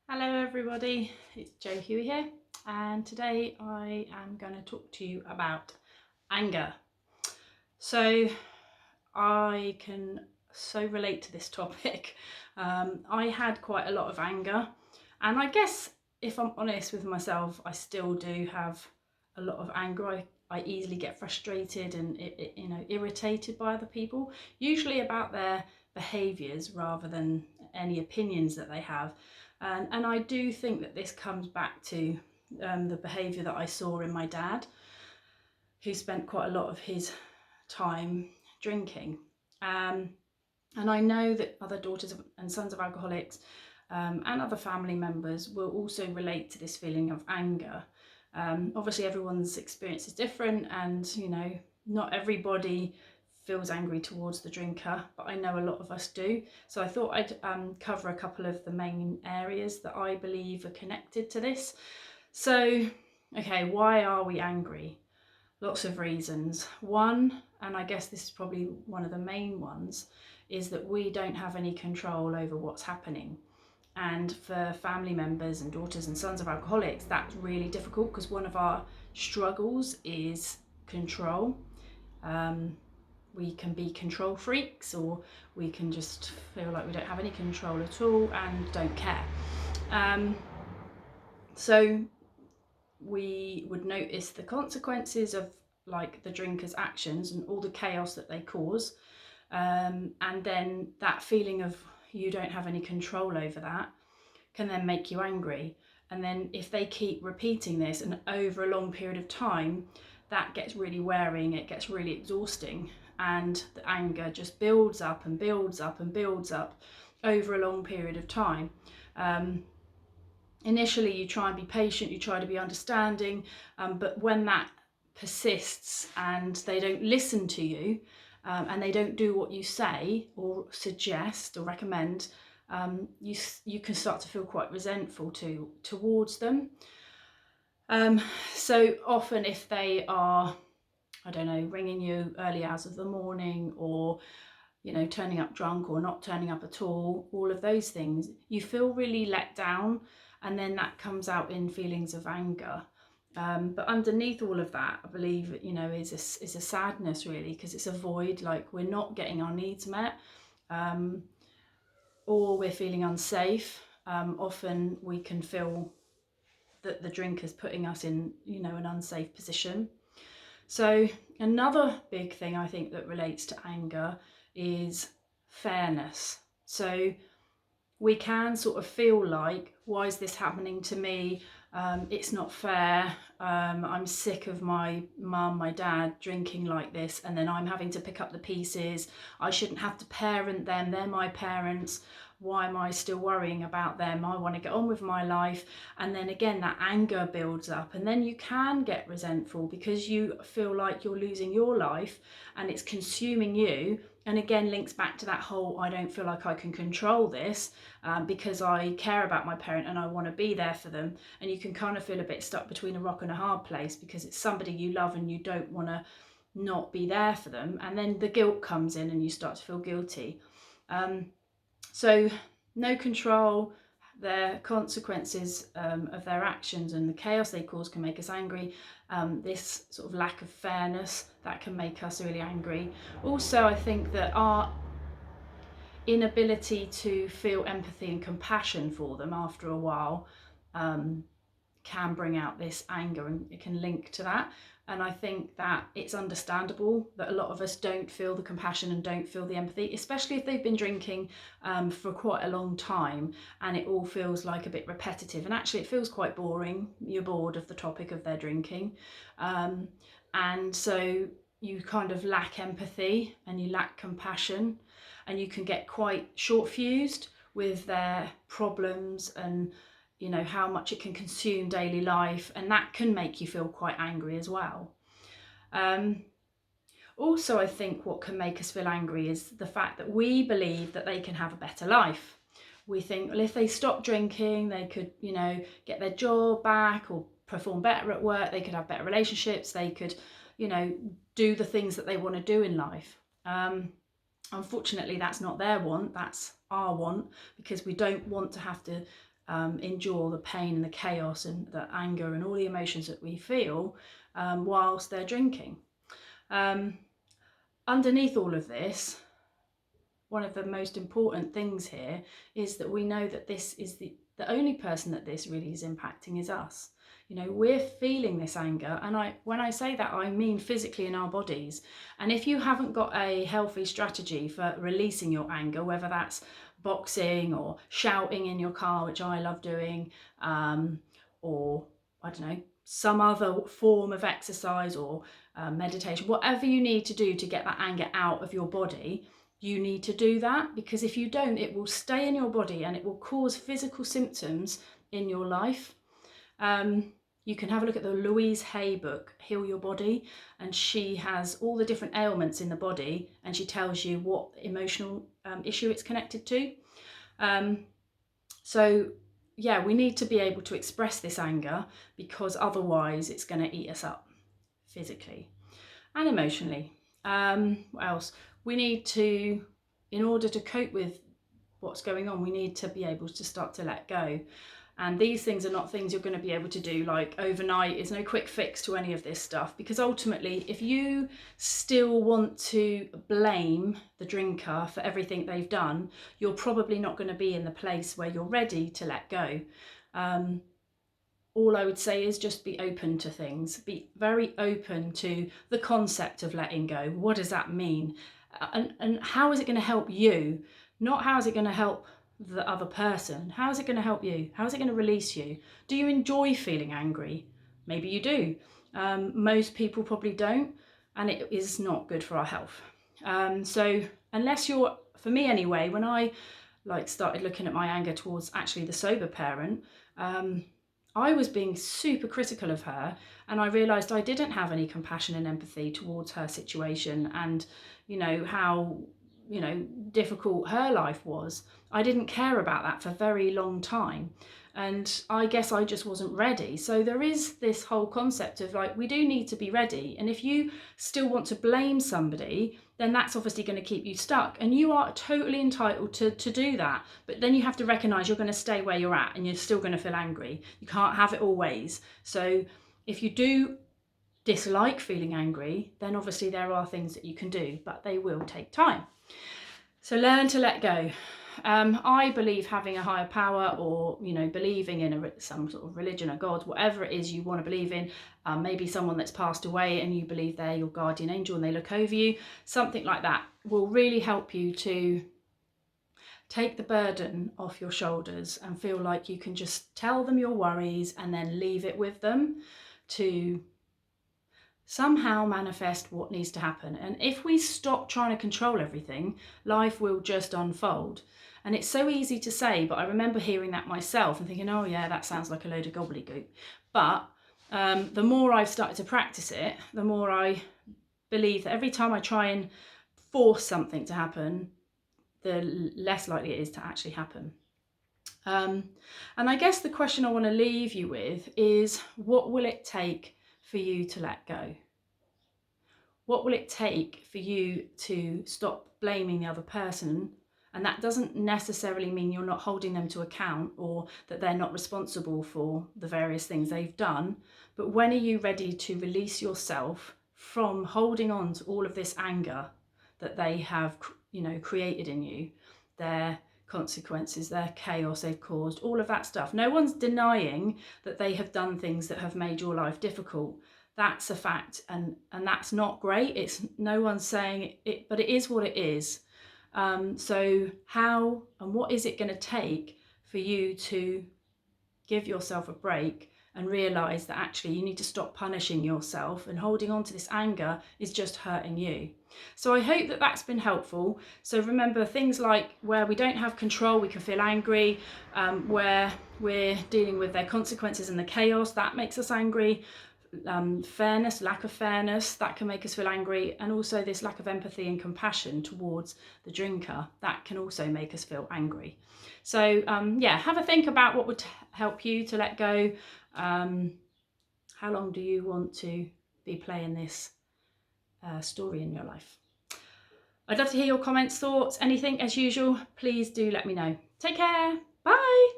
Hello everybody, it's Jo Huey here, and today I am going to talk to you about anger. So I can so relate to this topic. I had quite a lot of anger, and I guess if I'm honest with myself, I still do have a lot of anger. I easily get frustrated and irritated by other people, usually about their behaviours rather than any opinions that they have. And I do think that this comes back to the behaviour that I saw in my dad, who spent quite a lot of his time drinking. And I know that other daughters and sons of alcoholics and other family members will also relate to this feeling of anger. Obviously, everyone's experience is different, and not everybody feels angry towards the drinker, but I know a lot of us do. So I thought I'd cover a couple of the main areas that I believe are connected to this. So, okay, why are we angry? Lots of reasons. One, and I guess this is probably one of the main ones, is that we don't have any control over what's happening. And for family members and daughters and sons of alcoholics, that's really difficult because one of our struggles is control. We can be control freaks, or we can just feel like we don't have any control at all and don't care. So we would notice the consequences of like the drinker's actions and all the chaos that they cause, and then that feeling of you don't have any control over that can then make you angry. And then if they keep repeating this and over a long period of time, that gets really wearing, it gets really exhausting, and the anger just builds up and builds up and builds up over a long period of time. Initially you try and be patient, you try to be understanding, but when that persists and they don't listen to you, and they don't do what you say or suggest or recommend, you can start to feel quite resentful towards them. So often if they are, I don't know, ringing you early hours of the morning, or turning up drunk or not turning up at all of those things, you feel really let down, and then that comes out in feelings of anger. But underneath all of that, I believe, is a sadness, really, because it's a void, like we're not getting our needs met, or we're feeling unsafe. Often we can feel that the drink is putting us in, an unsafe position. So another big thing I think that relates to anger is fairness. So we can sort of feel like, why is this happening to me? It's not fair. I'm sick of my mum, my dad drinking like this, and then I'm having to pick up the pieces. I shouldn't have to parent them. They're my parents. Why am I still worrying about them? I want to get on with my life. And then again, that anger builds up, and then you can get resentful because you feel like you're losing your life and it's consuming you. And again, links back to that whole, I don't feel like I can control this because I care about my parent and I want to be there for them. And you can kind of feel a bit stuck between a rock and a hard place because it's somebody you love and you don't want to not be there for them. And then the guilt comes in and you start to feel guilty. So no control, their consequences of their actions and the chaos they cause can make us angry. This sort of lack of fairness, that can make us really angry. Also, I think that our inability to feel empathy and compassion for them after a while can bring out this anger, and it can link to that. And I think that it's understandable that a lot of us don't feel the compassion and don't feel the empathy, especially if they've been drinking for quite a long time and it all feels like a bit repetitive. And actually it feels quite boring. You're bored of the topic of their drinking. And so you kind of lack empathy and you lack compassion, and you can get quite short-fused with their problems and how much it can consume daily life, and that can make you feel quite angry as well. Also, I think what can make us feel angry is the fact that we believe that they can have a better life. We think, well, if they stop drinking, they could, get their job back or perform better at work, they could have better relationships, they could, do the things that they want to do in life. Unfortunately, that's not their want, that's our want, because we don't want to have to endure the pain and the chaos and the anger and all the emotions that we feel whilst they're drinking. Underneath all of this, one of the most important things here is that we know that this is the only person that this really is impacting is us. You know, we're feeling this anger, and when I say that, I mean physically in our bodies. And if you haven't got a healthy strategy for releasing your anger, whether that's boxing or shouting in your car, which I love doing, or I don't know, some other form of exercise or meditation, whatever you need to do to get that anger out of your body, you need to do that, because if you don't, it will stay in your body and it will cause physical symptoms in your life. You can have a look at the Louise Hay book, Heal Your Body, and she has all the different ailments in the body and she tells you what emotional issue it's connected to. So yeah, we need to be able to express this anger, because otherwise it's going to eat us up physically and emotionally. What else? We need to, in order to cope with what's going on, we need to be able to start to let go. And these things are not things you're going to be able to do like overnight. There's no quick fix to any of this stuff, because ultimately, if you still want to blame the drinker for everything they've done, you're probably not going to be in the place where you're ready to let go. All I would say is just be open to things. Be very open to the concept of letting go. What does that mean? And how is it going to help you? Not how is it going to help the other person. How is it going to help you? How is it going to release you? Do you enjoy feeling angry? Maybe you do. Most people probably don't, and it is not good for our health. So unless you're, for me anyway, when I started looking at my anger towards actually the sober parent, I was being super critical of her, and I realised I didn't have any compassion and empathy towards her situation, and how difficult her life was. I didn't care about that for a very long time, and I guess I just wasn't ready. So there is this whole concept of we do need to be ready, and if you still want to blame somebody, then that's obviously going to keep you stuck, and you are totally entitled to do that. But then you have to recognise you're going to stay where you're at and you're still going to feel angry. You can't have it always. So if you do dislike feeling angry, then obviously there are things that you can do, but they will take time. So learn to let go. I believe having a higher power, or believing in some sort of religion, a God, whatever it is you want to believe in, maybe someone that's passed away and you believe they're your guardian angel and they look over you, something like that will really help you to take the burden off your shoulders and feel like you can just tell them your worries and then leave it with them to somehow manifest what needs to happen. And if we stop trying to control everything, life will just unfold. And it's so easy to say, but I remember hearing that myself and thinking, oh yeah, that sounds like a load of gobbledygook. But the more I've started to practice it, the more I believe that every time I try and force something to happen, the less likely it is to actually happen. And I guess the question I want to leave you with is, what will it take for you to let go? What will it take for you to stop blaming the other person? And that doesn't necessarily mean you're not holding them to account or that they're not responsible for the various things they've done. But when are you ready to release yourself from holding on to all of this anger that they have, created in you, their consequences, their chaos they've caused, all of that stuff. No one's denying that they have done things that have made your life difficult. That's a fact, and that's not great. It's no one's saying it, but it is what it is. So how and what is it going to take for you to give yourself a break and realise that actually you need to stop punishing yourself, and holding on to this anger is just hurting you. So I hope that that's been helpful. So remember, things like where we don't have control, we can feel angry, where we're dealing with their consequences and the chaos, that makes us angry. Fairness, lack of fairness, that can make us feel angry, and also this lack of empathy and compassion towards the drinker, that can also make us feel angry. So have a think about what would help you to let go. How long do you want to be playing this story in your life? I'd love to hear your comments, thoughts, anything. As usual, please do let me know. Take care. Bye.